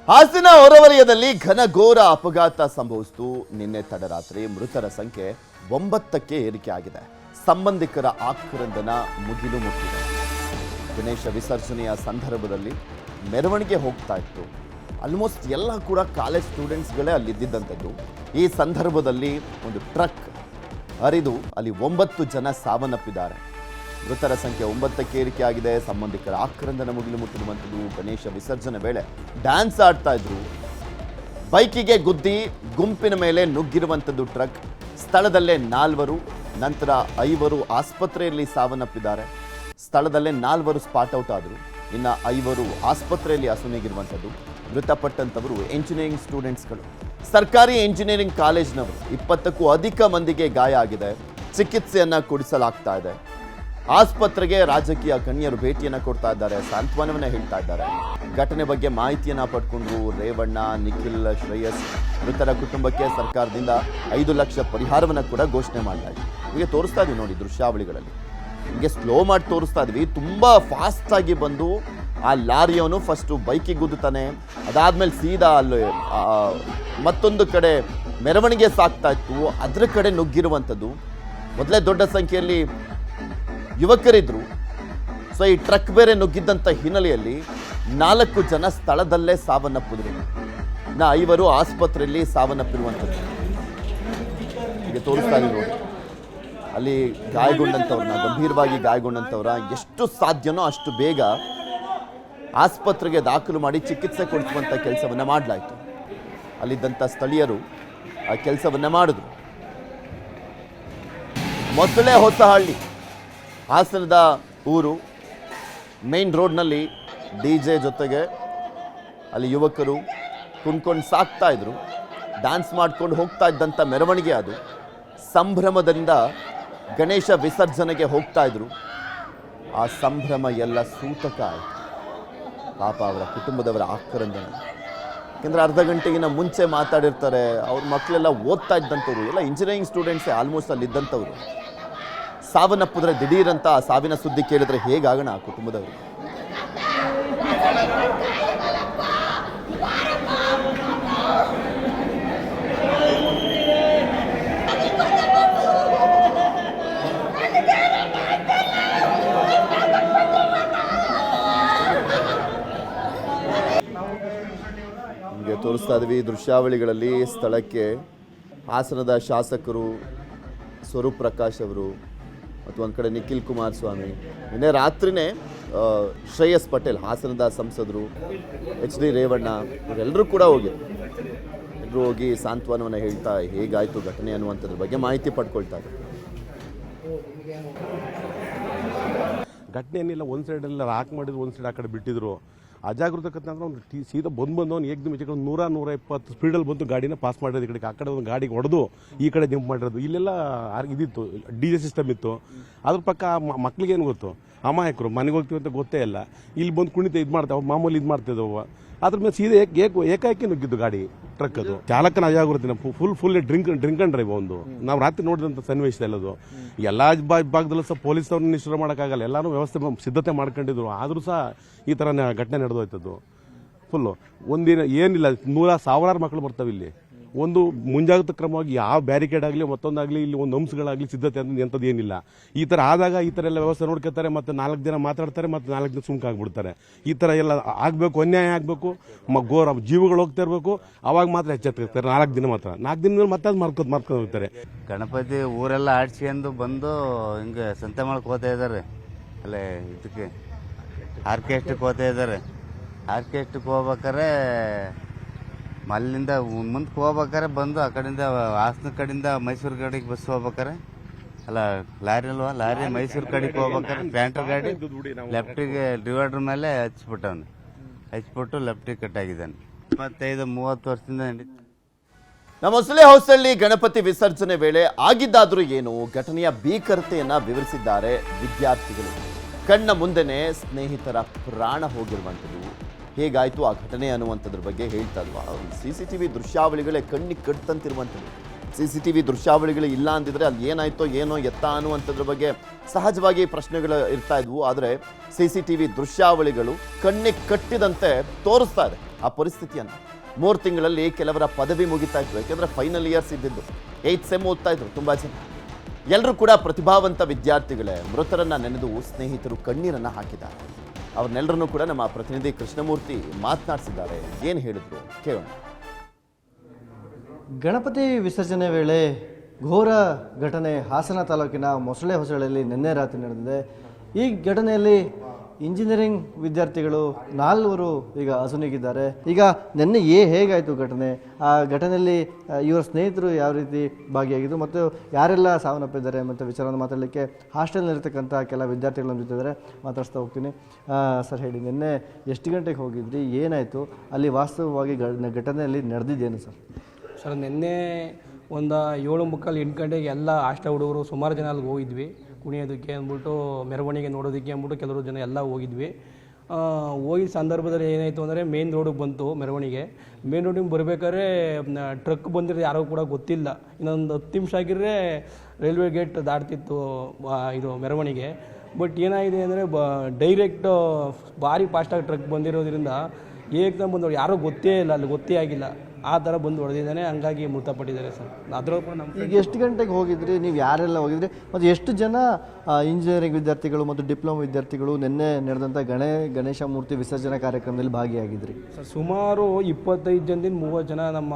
ಹಾಸನ ಹೊರವಲಯದಲ್ಲಿ ಘನಘೋರ ಅಪಘಾತ ಸಂಭವಿಸಿತು. ನಿನ್ನೆ ತಡರಾತ್ರಿ ಮೃತರ ಸಂಖ್ಯೆ 9ಕ್ಕೆ ಏರಿಕೆಯಾಗಿದೆ. ಸಂಬಂಧಿಕರ ಆಕ್ರಂದನ ಮುಗಿಲು ಮುಟ್ಟಿದೆ. ಗಣೇಶ ವಿಸರ್ಜನೆಯ ಸಂದರ್ಭದಲ್ಲಿ ಮೆರವಣಿಗೆ ಹೋಗ್ತಾ ಇತ್ತು. ಆಲ್ಮೋಸ್ಟ್ ಎಲ್ಲ ಕೂಡ ಕಾಲೇಜ್ ಸ್ಟೂಡೆಂಟ್ಸ್ಗಳೇ ಅಲ್ಲಿದ್ದಂಥದ್ದು. ಈ ಸಂದರ್ಭದಲ್ಲಿ ಒಂದು ಟ್ರಕ್ ಹರಿದು ಅಲ್ಲಿ 9 ಜನ ಸಾವನ್ನಪ್ಪಿದ್ದಾರೆ. ಮೃತರ ಸಂಖ್ಯೆ 9ಕ್ಕೆ ಏರಿಕೆಯಾಗಿದೆ. ಸಂಬಂಧಿಕರ ಆಕ್ರಂದನ ಮುಗಿಲು ಮುಟ್ಟಿರುವಂಥದ್ದು. ಗಣೇಶ ವಿಸರ್ಜನೆ ವೇಳೆ ಡ್ಯಾನ್ಸ್ ಆಡ್ತಾ ಇದ್ರು. ಬೈಕಿಗೆ ಗುದ್ದಿ ಗುಂಪಿನ ಮೇಲೆ ನುಗ್ಗಿರುವಂಥದ್ದು ಟ್ರಕ್. ಸ್ಥಳದಲ್ಲೇ 4, ನಂತರ 5 ಆಸ್ಪತ್ರೆಯಲ್ಲಿ ಸಾವನ್ನಪ್ಪಿದ್ದಾರೆ. ಸ್ಥಳದಲ್ಲೇ 4 ಸ್ಪಾಟ್ ಔಟ್ ಆದರು. ಇನ್ನು 5 ಆಸ್ಪತ್ರೆಯಲ್ಲಿ ಅಸುನೀಗಿರುವಂಥದ್ದು. ಮೃತಪಟ್ಟಂಥವರು ಎಂಜಿನಿಯರಿಂಗ್ ಸ್ಟೂಡೆಂಟ್ಸ್ಗಳು. ಸರ್ಕಾರಿ ಎಂಜಿನಿಯರಿಂಗ್ ಕಾಲೇಜ್ನವರು. 20ಕ್ಕೂ ಅಧಿಕ ಮಂದಿಗೆ ಗಾಯ ಆಗಿದೆ. ಚಿಕಿತ್ಸೆಯನ್ನು ಕೊಡಿಸಲಾಗ್ತಾ ಇದೆ. ಆಸ್ಪತ್ರೆಗೆ ರಾಜಕೀಯ ಗಣ್ಯರು ಭೇಟಿಯನ್ನು ಕೊಡ್ತಾ ಇದ್ದಾರೆ, ಸಾಂತ್ವನವನ್ನ ಹೇಳ್ತಾ ಇದ್ದಾರೆ. ಘಟನೆ ಬಗ್ಗೆ ಮಾಹಿತಿಯನ್ನ ಪಡ್ಕೊಂಡ್ರು ರೇವಣ್ಣ, ನಿಖಿಲ್, ಶ್ರೇಯಸ್. ಮೃತರ ಕುಟುಂಬಕ್ಕೆ ಸರ್ಕಾರದಿಂದ 5 ಲಕ್ಷ ಪರಿಹಾರವನ್ನು ಕೂಡ ಘೋಷಣೆ ಮಾಡಲಾಗಿದೆ. ಹೀಗೆ ತೋರಿಸ್ತಾ ಇದೀವಿ ನೋಡಿ ದೃಶ್ಯಾವಳಿಗಳಲ್ಲಿ. ಹೀಗೆ ಸ್ಲೋ ಮಾಡಿ ತೋರಿಸ್ತಾ ಇದ್ವಿ. ತುಂಬ ಫಾಸ್ಟ್ ಆಗಿ ಬಂದು ಆ ಲಾರಿಯವನು ಫಸ್ಟು ಬೈಕಿಗೆ ಗುದ್ದುತ್ತಾನೆ. ಅದಾದ್ಮೇಲೆ ಸೀದಾ ಅಲ್ಲಿ ಮತ್ತೊಂದು ಕಡೆ ಮೆರವಣಿಗೆ ಸಾಗ್ತಾ ಇತ್ತು, ಅದ್ರ ಕಡೆ ನುಗ್ಗಿರುವಂಥದ್ದು. ಮೊದಲೇ ದೊಡ್ಡ ಸಂಖ್ಯೆಯಲ್ಲಿ ಯುವಕರಿದ್ರು. ಸೊ ಈ ಟ್ರಕ್ ಬೇರೆ ನುಗ್ಗಿದ್ದಂಥ ಹಿನ್ನೆಲೆಯಲ್ಲಿ 4 ಜನ ಸ್ಥಳದಲ್ಲೇ ಸಾವನ್ನಪ್ಪಿದ್ರು. ಇನ್ನು 5 ಆಸ್ಪತ್ರೆಯಲ್ಲಿ ಸಾವನ್ನಪ್ಪಿರುವಂಥದ್ದು. ಹೀಗೆ ತೋರಿಸ್ತಾ ಇದ್ದೀವಿ ನೋಡಿ. ಅಲ್ಲಿ ಗಾಯಗೊಂಡಂಥವ್ರನ್ನ, ಗಂಭೀರವಾಗಿ ಗಾಯಗೊಂಡಂಥವ್ರ ಎಷ್ಟು ಸಾಧ್ಯನೋ ಅಷ್ಟು ಬೇಗ ಆಸ್ಪತ್ರೆಗೆ ದಾಖಲು ಮಾಡಿ ಚಿಕಿತ್ಸೆ ಕೊಡಿಸುವಂಥ ಕೆಲಸವನ್ನು ಮಾಡಲಾಯಿತು. ಅಲ್ಲಿದ್ದಂಥ ಸ್ಥಳೀಯರು ಆ ಕೆಲಸವನ್ನು ಮಾಡಿದ್ರು. ಮೊಸಳೆ ಹೊಸಹಳ್ಳಿ ಹಾಸನದ ಊರು. ಮೇನ್ ರೋಡ್ನಲ್ಲಿ DJ ಜೊತೆಗೆ ಅಲ್ಲಿ ಯುವಕರು ಕುಣ್ಕೊಂಡು ಸಾಕ್ತಾ ಇದ್ರು. ಡ್ಯಾನ್ಸ್ ಮಾಡ್ಕೊಂಡು ಹೋಗ್ತಾ ಇದ್ದಂಥ ಮೆರವಣಿಗೆ ಅದು. ಸಂಭ್ರಮದಿಂದ ಗಣೇಶ ವಿಸರ್ಜನೆಗೆ ಹೋಗ್ತಾ ಇದ್ರು. ಆ ಸಂಭ್ರಮ ಎಲ್ಲ ಸೂತಕ ಆಯಿತು. ಪಾಪ ಅವರ ಕುಟುಂಬದವರ ಆಕ್ರಂದನ. ಯಾಕೆಂದರೆ ಅರ್ಧ ಗಂಟೆಗಿನ ಮುಂಚೆ ಮಾತಾಡಿರ್ತಾರೆ. ಅವ್ರ ಮಕ್ಕಳೆಲ್ಲ ಓದ್ತಾ ಇದ್ದಂಥವ್ರು, ಎಲ್ಲ ಇಂಜಿನಿಯರಿಂಗ್ ಸ್ಟೂಡೆಂಟ್ಸೇ ಆಲ್ಮೋಸ್ಟ್ ಅಲ್ಲಿ ಇದ್ದಂಥವ್ರು. ಸಾವನ್ನಪ್ಪಿದ್ರೆ ದಿಢೀರಂತ ಆ ಸಾವಿನ ಸುದ್ದಿ ಕೇಳಿದ್ರೆ ಹೇಗಾಗೋಣ ಆ ಕುಟುಂಬದವರು. ನಿಮಗೆ ತೋರಿಸ್ತಾ ಇದ್ವಿ ದೃಶ್ಯಾವಳಿಗಳಲ್ಲಿ. ಸ್ಥಳಕ್ಕೆ ಹಾಸನದ ಶಾಸಕರು ಸ್ವರೂಪ್ ಪ್ರಕಾಶ್ ಅವರು ಮತ್ತು ಒಂದು ಕಡೆ ನಿಖಿಲ್ ಕುಮಾರಸ್ವಾಮಿ, ನಿನ್ನೆ ರಾತ್ರಿನೇ ಶ್ರೇಯಸ್ ಪಟೇಲ್ ಹಾಸನದ ಸಂಸದರು, HD ರೇವಣ್ಣ ಇವರೆಲ್ಲರೂ ಕೂಡ ಹೋಗಿದ್ರು. ಎಲ್ಲರೂ ಹೋಗಿ ಸಾಂತ್ವನವನ್ನು ಹೇಳ್ತಾ ಹೇಗಾಯಿತು ಘಟನೆ ಅನ್ನುವಂಥದ್ರ ಬಗ್ಗೆ ಮಾಹಿತಿ ಪಡ್ಕೊಳ್ತಾರೆ. ಘಟನೆ ಏನಿಲ್ಲ, ಒಂದು ಸೈಡೆಲ್ಲ ರಾಕ್ ಮಾಡಿದ್ರು, ಒಂದು ಸೈಡ್ ಆ ಕಡೆ ಬಿಟ್ಟಿದ್ರು. ಅಜಾಗೃತಕತೆ ಅಂದ್ರೆ ಒಂದು ಸೀದಾ ಬಂದು ಏಕ್ದಮ್ ಈಚೆ 100-120 ಸ್ಪೀಡಲ್ಲಿ ಬಂದು ಗಾಡಿನ ಪಾಸ್ ಮಾಡಿರೋದು. ಈ ಕಡೆ ಆ ಕಡೆ ಒಂದು ಗಾಡಿಗೆ ಹೊಡೆದು ಈ ಕಡೆ ಜಂಪ್ ಮಾಡಿರೋದು. ಇಲ್ಲೆಲ್ಲ ಇದಿತ್ತು, DJ ಸಿಸ್ಟಮ್ ಇತ್ತು. ಅದ್ರ ಪಕ್ಕ ಮಕ್ಳಿಗೆ ಏನು ಗೊತ್ತು, ಅಮಾಯಕರು ಮನೆಗೆ ಹೋಗ್ತೀವಿ ಅಂತ ಗೊತ್ತೇ ಇಲ್ಲ. ಇಲ್ಲಿ ಬಂದು ಕುಣಿತ ಇದು ಮಾಡ್ತಾವೆ, ಮಾಮೂಲಿ ಇದು ಮಾಡ್ತಿದ್ದವು. ಅದ್ರ ಮೇಲೆ ಸೀದಾ ಏಕಾಏಕಿ ನುಗ್ಗಿದ್ದು ಗಾಡಿ, ಟ್ರಕ್ ಅದು. ಚಾಲಕನ ಅಜಾಗೃತಿ, ಫುಲ್ ಡ್ರಿಂಕ್ ಅಂಡ್ ಡ್ರೈವ್ ಒಂದು. ನಾವು ರಾತ್ರಿ ನೋಡಿದಂಥ ಸನ್ನಿವೇಶ ಎಲ್ಲದು. ಎಲ್ಲಾ ಭಾಗದಲ್ಲೂ ಸಹ ಪೊಲೀಸ್ ಅವ್ರನ್ನ ನಿಷ್ಠುರ ಮಾಡೋಕ್ಕಾಗಲ್ಲ. ಎಲ್ಲರೂ ವ್ಯವಸ್ಥೆ ಸಿದ್ಧತೆ ಮಾಡ್ಕೊಂಡಿದ್ರು. ಆದ್ರೂ ಸಹ ಈ ತರ ಘಟನೆ ನಡೆದೋಯ್ತದ್ದು. ಫುಲ್ಲು ಒಂದಿನ ಏನಿಲ್ಲ, 100,000 ಮಕ್ಕಳು ಬರ್ತಾವೆ ಇಲ್ಲಿ. ಒಂದು ಮುಂಜಾಗ್ರತಾ ಕ್ರಮವಾಗಿ ಯಾವ ಬ್ಯಾರಿಕೇಡ್ ಆಗಲಿ ಮತ್ತೊಂದಾಗಲಿ ಇಲ್ಲಿ ಒಂದು ಅಂಶಗಳಾಗಲಿ ಸಿದ್ಧತೆ ಅಂತ ಎಂಥದ್ದು ಏನಿಲ್ಲ. ಈ ಥರ ಆದಾಗ ಈ ಥರ ಎಲ್ಲ ವ್ಯವಸ್ಥೆ ನೋಡ್ಕೊತಾರೆ. ಮತ್ತು 4 ದಿನ ಮಾತಾಡ್ತಾರೆ, ಮತ್ತು 4 ದಿನ ಸುಮ್ಕಾಗ್ಬಿಡ್ತಾರೆ. ಈ ಥರ ಎಲ್ಲ ಆಗಬೇಕು, ಅನ್ಯಾಯ ಆಗಬೇಕು, ಘೋರ ಜೀವಗಳು ಹೋಗ್ತಾ ಇರಬೇಕು. ಅವಾಗ ಮಾತ್ರ ಎಚ್ಚೆತ್ತಿರ್ತಾರೆ. 4 ದಿನ ಮಾತ್ರ. 4 ದಿನ ಮತ್ತೆ ಅದು ಮರ್ಕೊಂಡು ಹೋಗ್ತಾರೆ. ಗಣಪತಿ ಊರೆಲ್ಲ ಆಡ್ಸ್ಕೊಂಡು ಬಂದು ಹಿಂಗೆ ಸಂತೆ ಮಾಡಕ್ಕೆ ಹೋಗ್ತಾ ಇದ್ದಾರೆ. ಅಲ್ಲೇ ಇದಕ್ಕೆ ಆರ್ಕೆಸ್ಟ್ರಿಗೆ ಹೋಗ್ತಾ ಇದ್ದಾರೆ. ಆರ್ಕೆಸ್ಟ್ರಿಗೆ ಹೋಗ್ಬೇಕಾರೆ ಮಲ್ಲಿಂದ ಮುಂದಕ್ಕೆ ಹೋಗ್ಬೇಕಾರೆ ಬಂದು ಆ ಕಡೆಯಿಂದ ಹಾಸನ ಕಡೆಯಿಂದ ಮೈಸೂರು ಕಡೆಗೆ ಬಸ್ ಹೋಗ್ಬೇಕಾರೆ, ಅಲ್ಲ ಲಾರಿ ಅಲ್ವಾ, ಲಾರಿ ಮೈಸೂರು ಕಡೆಗೆ ಹೋಗ್ಬೇಕಾರೆ ಪ್ಯಾಂಟರ್ ಗಾಡಿ ಲೆಫ್ಟಿಗೆ ಡಿವೈಡರ್ ಮೇಲೆ ಹಚ್ಬಿಟ್ಟು ಲೆಫ್ಟಿಗೆ ಕಟ್ಟಾಗಿದ್ದಾನೆ. 25-30 ವರ್ಷದಿಂದ ನಡೀತು. ನಮ್ಮ ಮೊಸಳೆ ಹೊಸಳ್ಳಿ ಗಣಪತಿ ವಿಸರ್ಜನೆ ವೇಳೆ ಆಗಿದ್ದಾದ್ರೂ ಏನು, ಘಟನೆಯ ಭೀಕರತೆಯನ್ನ ವಿವರಿಸಿದ್ದಾರೆ ವಿದ್ಯಾರ್ಥಿಗಳು. ಕಣ್ಣ ಮುಂದೆನೆ ಸ್ನೇಹಿತರ ಪ್ರಾಣ ಹೋಗಿರುವಂಥದ್ದು, ಹೇಗಾಯಿತು ಆ ಘಟನೆ ಅನ್ನುವಂಥದ್ರ ಬಗ್ಗೆ ಹೇಳ್ತಾ ಇಲ್ವಾ. CCTV ದೃಶ್ಯಾವಳಿಗಳೇ ಕಣ್ಣಿಗೆ ಕಟ್ತಂತಿರುವಂಥದ್ದು. CCTV ದೃಶ್ಯಾವಳಿಗಳು ಇಲ್ಲ ಅಂದಿದ್ರೆ ಅಲ್ಲಿ ಏನಾಯ್ತೋ ಏನೋ ಎತ್ತ ಅನ್ನುವಂಥದ್ರ ಬಗ್ಗೆ ಸಹಜವಾಗಿ ಪ್ರಶ್ನೆಗಳು ಇರ್ತಾ ಇದ್ವು. ಆದರೆ CCTV ದೃಶ್ಯಾವಳಿಗಳು ಕಣ್ಣಿಗೆ ಕಟ್ಟಿದಂತೆ ತೋರಿಸ್ತಾ ಇದೆ. ಆ ಪರಿಸ್ಥಿತಿಯನ್ನು. 3 ತಿಂಗಳಲ್ಲಿ ಕೆಲವರ ಪದವಿ ಮುಗಿತಾ ಇದ್ರು, ಯಾಕೆಂದರೆ ಫೈನಲ್ ಇಯರ್ಸ್ ಇದ್ದಿದ್ದು, 8th ಸೆಮ್ ಓದ್ತಾ ಇದ್ರು ತುಂಬ ಜನ. ಎಲ್ಲರೂ ಕೂಡ ಪ್ರತಿಭಾವಂತ ವಿದ್ಯಾರ್ಥಿಗಳೇ. ಮೃತರನ್ನು ನೆನೆದು ಸ್ನೇಹಿತರು ಕಣ್ಣೀರನ್ನು ಹಾಕಿದ್ದಾರೆ. ಅವ್ರನ್ನೆಲ್ಲರನ್ನೂ ಕೂಡ ನಮ್ಮ ಪ್ರತಿನಿಧಿ ಕೃಷ್ಣಮೂರ್ತಿ ಮಾತನಾಡಿಸಿದ್ದಾರೆ. ಏನು ಹೇಳಿದ್ರು ಕೇಳೋಣ. ಗಣಪತಿ ವಿಸರ್ಜನೆ ವೇಳೆ ಘೋರ ಘಟನೆ ಹಾಸನ ತಾಲೂಕಿನ ಮೊಸಳೆ ಹೊಸಳೆಯಲ್ಲಿ ನಿನ್ನೆ ರಾತ್ರಿ ನಡೆದಿದೆ. ಈ ಘಟನೆಯಲ್ಲಿ ಇಂಜಿನಿಯರಿಂಗ್ ವಿದ್ಯಾರ್ಥಿಗಳು 4 ಈಗ ಅಸುನೀಗಿದ್ದಾರೆ. ಈಗ ನಿನ್ನೆ ಹೇಗಾಯಿತು ಘಟನೆ, ಆ ಘಟನೆಯಲ್ಲಿ ಇವರ ಸ್ನೇಹಿತರು ಯಾವ ರೀತಿ ಭಾಗಿಯಾಗಿದ್ದು ಮತ್ತು ಯಾರೆಲ್ಲ ಸಾವನ್ನಪ್ಪಿದ್ದಾರೆ ಮತ್ತು ವಿಚಾರವನ್ನು ಮಾತಾಡಲಿಕ್ಕೆ ಹಾಸ್ಟೆಲ್ನಲ್ಲಿರ್ತಕ್ಕಂಥ ಕೆಲ ವಿದ್ಯಾರ್ಥಿಗಳನ್ನು ಜೊತೆದ್ದಾರೆ ಮಾತಾಡ್ಸ್ತಾ ಹೋಗ್ತೀನಿ. ಸರ್ ಹೇಳಿ, ನಿನ್ನೆ ಎಷ್ಟು ಗಂಟೆಗೆ ಹೋಗಿದ್ರಿ, ಏನಾಯಿತು ಅಲ್ಲಿ, ವಾಸ್ತವವಾಗಿ ಘಟನೆಯಲ್ಲಿ ನಡೆದಿದ್ದೇನು ಸರ್? ಸರ್ ನಿನ್ನೆ ಒಂದು 7:45 8 ಗಂಟೆಗೆ ಎಲ್ಲ ಹಾಸ್ಟೆಲ್ ಹುಡುಗರು ಸುಮಾರು ಜನ ಅಲ್ಲಿಗೆ ಹೋಗಿದ್ವಿ ಕುಣಿಯೋದಕ್ಕೆ ಅಂದ್ಬಿಟ್ಟು, ಮೆರವಣಿಗೆ ನೋಡೋದಕ್ಕೆ ಅಂದ್ಬಿಟ್ಟು ಕೆಲವರು ಜನ ಎಲ್ಲ ಹೋಗಿದ್ವಿ. ಹೋಗಿದ್ದ ಸಂದರ್ಭದಲ್ಲಿ ಏನಾಯಿತು ಅಂದರೆ ಮೇನ್ ರೋಡಿಗೆ ಬಂತು ಮೆರವಣಿಗೆ. ಮೇನ್ ರೋಡಿಗೆ ಬರಬೇಕಾದ್ರೆ ಟ್ರಕ್ ಬಂದಿರೋದು ಯಾರೋ ಕೂಡ ಗೊತ್ತಿಲ್ಲ. ಇನ್ನೊಂದು 10 ನಿಮಿಷ ಆಗಿದ್ರೆ ರೈಲ್ವೆ ಗೇಟ್ ದಾಟ್ತಿತ್ತು ಇದು ಮೆರವಣಿಗೆ. ಬಟ್ ಏನಾಗಿದೆ ಅಂದರೆ ಡೈರೆಕ್ಟ್ ಭಾರಿ ಫಾಸ್ಟಾಗಿ ಟ್ರಕ್ ಬಂದಿರೋದ್ರಿಂದ ಏಕದಮ್ ಬಂದು ಯಾರೋ ಗೊತ್ತೇ ಇಲ್ಲ, ಅಲ್ಲಿ ಗೊತ್ತೇ ಆಗಿಲ್ಲ, ಆ ಥರ ಬಂದು ಹೊಡೆದಿದ್ದಾನೆ. ಹಂಗಾಗಿ ಮೃತಪಟ್ಟಿದ್ದಾರೆ ಸರ್. ಅದರ ಈಗ ಎಷ್ಟು ಗಂಟೆಗೆ ಹೋಗಿದ್ರಿ, ನೀವು ಯಾರೆಲ್ಲ ಹೋಗಿದ್ರಿ ಮತ್ತು ಎಷ್ಟು ಜನ ಇಂಜಿನಿಯರಿಂಗ್ ವಿದ್ಯಾರ್ಥಿಗಳು ಮತ್ತು ಡಿಪ್ಲೊಮಾ ವಿದ್ಯಾರ್ಥಿಗಳು ನಿನ್ನೆ ನಡೆದಂಥ ಗಣೇಶ ಮೂರ್ತಿ ವಿಸರ್ಜನಾ ಕಾರ್ಯಕ್ರಮದಲ್ಲಿ ಭಾಗಿಯಾಗಿದ್ರಿ? ಸರ್ ಸುಮಾರು 25 ಜನದಿಂದ 30 ಜನ ನಮ್ಮ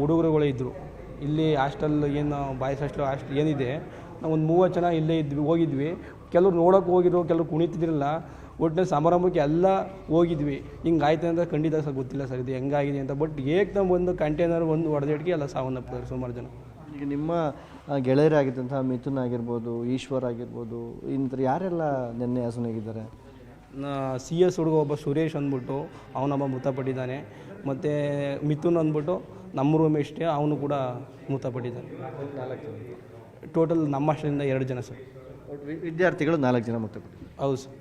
ಹುಡುಗರುಗಳೇ ಇದ್ದರು. ಇಲ್ಲಿ ಹಾಸ್ಟೆಲ್ ಏನು ಬಾಯ್ಸ್ ಹಾಸ್ಟೆಲ್ ಏನಿದೆ, ನಾವು ಒಂದು 30 ಜನ ಇಲ್ಲೇ ಹೋಗಿದ್ವಿ. ಕೆಲವ್ರು ನೋಡೋಕೆ ಹೋಗಿದ್ರು, ಕೆಲವ್ರು ಕುಣಿತಿದ್ರಲ್ಲ. ಒಟ್ಟಿನಲ್ಲಿ ಸಮಾರಂಭಕ್ಕೆ ಎಲ್ಲ ಹೋಗಿದ್ವಿ. ಹಿಂಗಾಯ್ತು ಅಂತ ಖಂಡಿತ ಸರ್ ಗೊತ್ತಿಲ್ಲ ಸರ್ ಇದು ಹೆಂಗಾಗಿದೆ ಅಂತ. ಬಟ್ ಏಕದಮ್ ಒಂದು ಕಂಟೈನರ್ ಒಂದು ಹೊಡೆದಿಟ್ಟಿಗೆ ಎಲ್ಲ ಸಾವನ್ನಪ್ಪಿದ್ದಾರೆ ಸುಮಾರು ಜನ. ಈಗ ನಿಮ್ಮ ಗೆಳೆಯರಾಗಿದ್ದಂಥ ಮಿಥುನ್ ಆಗಿರ್ಬೋದು, ಈಶ್ವರ್ ಆಗಿರ್ಬೋದು, ಇಂಥ ಯಾರೆಲ್ಲ ನಿನ್ನೆ ಅಸುನೀಗಿದ್ದಾರೆ? CS ಹುಡುಗ ಒಬ್ಬ ಸುರೇಶ್ ಅಂದ್ಬಿಟ್ಟು ಅವನೊಬ್ಬ ಮೃತಪಟ್ಟಿದ್ದಾನೆ. ಮತ್ತು ಮಿಥುನ್ ಅಂದ್ಬಿಟ್ಟು ನಮ್ಮ ರೂಮ್ ಎಷ್ಟೇ ಅವನು ಕೂಡ ಮೃತಪಟ್ಟಿದ್ದಾನೆ. 4 ಟೋಟಲ್ ನಮ್ಮ ಅಷ್ಟರಿಂದ 2 ಜನ ಸರ್. ವಿದ್ಯಾರ್ಥಿಗಳು 4 ಜನ ಮೃತಪಟ್ಟಿದ್ದಾರೆ. ಹೌದು ಸರ್.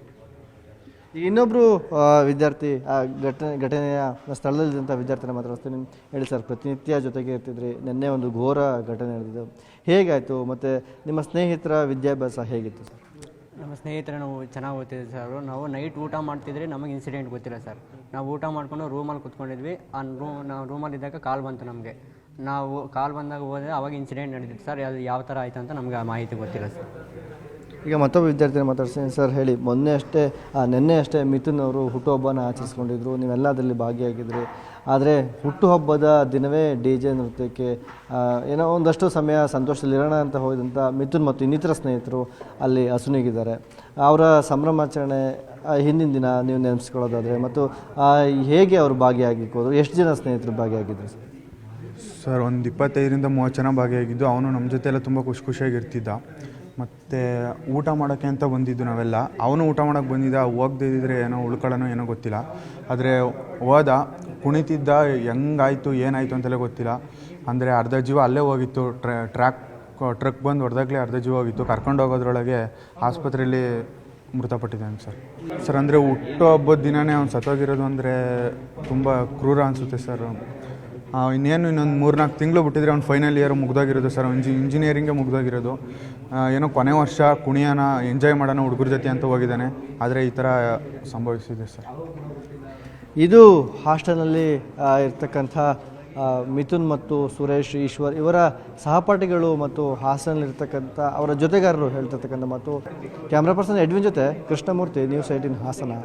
ಇನ್ನೊಬ್ಬರು ವಿದ್ಯಾರ್ಥಿ ಘಟನೆಯ ಸ್ಥಳದಲ್ಲಿದ್ದಂಥ ವಿದ್ಯಾರ್ಥಿನ ಮಾತಾಡ್ತೀನಿ. ಹೇಳಿ ಸರ್, ಪ್ರತಿನಿತ್ಯ ಜೊತೆಗೆ ಇರ್ತಿದ್ರಿ, ನಿನ್ನೆ ಒಂದು ಘೋರ ಘಟನೆ ನಡೆದಿದ್ದು, ಹೇಗಾಯಿತು ಮತ್ತು ನಿಮ್ಮ ಸ್ನೇಹಿತರ ವಿದ್ಯಾಭ್ಯಾಸ ಹೇಗಿತ್ತು ಸರ್? ನಮ್ಮ ಸ್ನೇಹಿತರು ನಾವು ಚೆನ್ನಾಗಿ ಓದ್ತಿದ್ವಿ ಸರ್. ನಾವು ನೈಟ್ ಊಟ ಮಾಡ್ತಿದ್ರೆ ನಮಗೆ ಇನ್ಸಿಡೆಂಟ್ ಗೊತ್ತಿಲ್ಲ ಸರ್. ನಾವು ಊಟ ಮಾಡ್ಕೊಂಡು ರೂಮಲ್ಲಿ ಕೂತ್ಕೊಂಡಿದ್ವಿ. ನಾವು ರೂಮಲ್ಲಿದ್ದಾಗ ಕಾಲ್ ಬಂತು ನಮಗೆ. ನಾವು ಕಾಲ್ ಬಂದಾಗ ಹೋದರೆ ಅವಾಗ ಇನ್ಸಿಡೆಂಟ್ ನಡೆದಿತ್ತು ಸರ್. ಅದು ಯಾವ ಥರ ಆಯಿತು ಅಂತ ನಮಗೆ ಆ ಮಾಹಿತಿ ಗೊತ್ತಿಲ್ಲ ಸರ್. ಈಗ ಮತ್ತೊಬ್ಬ ವಿದ್ಯಾರ್ಥಿನ ಮಾತಾಡ್ತೀನಿ. ಸರ್ ಹೇಳಿ, ನಿನ್ನೆ ಅಷ್ಟೇ ಮಿಥುನ್ ಅವರು ಹುಟ್ಟುಹಬ್ಬನ ಆಚರಿಸ್ಕೊಂಡಿದ್ರು, ನೀವೆಲ್ಲ ಅದರಲ್ಲಿ ಭಾಗಿಯಾಗಿದ್ರಿ. ಆದರೆ ಹುಟ್ಟುಹಬ್ಬದ ದಿನವೇ DJ ನೃತ್ಯಕ್ಕೆ ಏನೋ ಒಂದಷ್ಟು ಸಮಯ ಸಂತೋಷದಲ್ಲಿರೋಣ ಅಂತ ಹೋದಂಥ ಮಿಥುನ್ ಮತ್ತು ಇನ್ನಿತರ ಸ್ನೇಹಿತರು ಅಲ್ಲಿ ಅಸುನೀಗಿದ್ದಾರೆ. ಅವರ ಸಂಭ್ರಮಾಚರಣೆ ಹಿಂದಿನ ದಿನ ನೀವು ನೆನೆಸ್ಕೊಳ್ಳೋದಾದರೆ ಮತ್ತು ಹೇಗೆ ಅವರು ಭಾಗಿಯಾಗಿರ್ಬೋದು, ಎಷ್ಟು ಜನ ಸ್ನೇಹಿತರು ಭಾಗಿಯಾಗಿದ್ರು ಸರ್? ಒಂದು 25ರಿಂದ 30 ಜನ ಭಾಗಿಯಾಗಿದ್ದು. ಅವನು ನಮ್ಮ ಜೊತೆ ಎಲ್ಲ ತುಂಬ ಖುಷಿಯಾಗಿರ್ತಿದ್ದ. ಮತ್ತು ಊಟ ಮಾಡೋಕ್ಕೆ ಅಂತ ಬಂದಿದ್ದು ನಾವೆಲ್ಲ. ಅವನು ಊಟ ಮಾಡೋಕ್ಕೆ ಬಂದಿದ್ದ, ಹೋಗ್ದಿದ್ದರೆ ಏನೋ ಉಳ್ಕೊಳ್ಳೋನೋ ಏನೋ ಗೊತ್ತಿಲ್ಲ. ಆದರೆ ಹೋದ, ಕುಣಿತಿದ್ದ, ಹೆಂಗಾಯಿತು ಏನಾಯಿತು ಅಂತೆಲ್ಲ ಗೊತ್ತಿಲ್ಲ. ಅಂದರೆ ಅರ್ಧ ಜೀವ ಅಲ್ಲೇ ಹೋಗಿತ್ತು. ಟ್ರಕ್ ಬಂದು ಹೊಡೆದಾಗಲೇ ಅರ್ಧ ಜೀವ ಹೋಗಿತ್ತು. ಕರ್ಕೊಂಡು ಹೋಗೋದ್ರೊಳಗೆ ಆಸ್ಪತ್ರೆಯಲ್ಲಿ ಮೃತಪಟ್ಟಿದ್ದಾನೆ ಸರ್. ಅಂದರೆ ಹುಟ್ಟುಹಬ್ಬದ ದಿನವೇ ಅವ್ನು ಸತ್ತೋಗಿರೋದು ಅಂದರೆ ತುಂಬ ಕ್ರೂರ ಅನಿಸುತ್ತೆ ಸರ್. ಇನ್ನೊಂದು 3-4 ತಿಂಗಳು ಬಿಟ್ಟಿದ್ರೆ ಅವ್ನು ಫೈನಲ್ ಇಯರ್ ಮುಗ್ದೋಗಿರೋದು ಸರ್. ಇಂಜಿನಿಯರಿಂಗೇ ಮುಗ್ದೋಗಿರೋದು. ಏನೋ ಕೊನೆ ವರ್ಷ ಕುಣಿಯೋಣ, ಎಂಜಾಯ್ ಮಾಡೋಣ ಹುಡುಗರ ಜೊತೆ ಅಂತ ಹೋಗಿದ್ದಾನೆ. ಆದರೆ ಈ ಥರ ಸಂಭವಿಸಿದೆ ಸರ್. ಇದು ಹಾಸ್ಟೆಲ್ನಲ್ಲಿ ಇರ್ತಕ್ಕಂಥ ಮಿಥುನ್ ಮತ್ತು ಸುರೇಶ್, ಈಶ್ವರ್ ಇವರ ಸಹಪಾಠಿಗಳು ಮತ್ತು ಹಾಸನಲ್ಲಿರ್ತಕ್ಕಂಥ ಅವರ ಜೊತೆಗಾರರು ಹೇಳ್ತಿರ್ತಕ್ಕಂಥ ಮಾತು. ಕ್ಯಾಮ್ರಾ ಪರ್ಸನ್ ಎಡ್ವಿನ್ ಜೊತೆ ಕೃಷ್ಣಮೂರ್ತಿ, ನ್ಯೂಸ್ 18 ಹಾಸನ.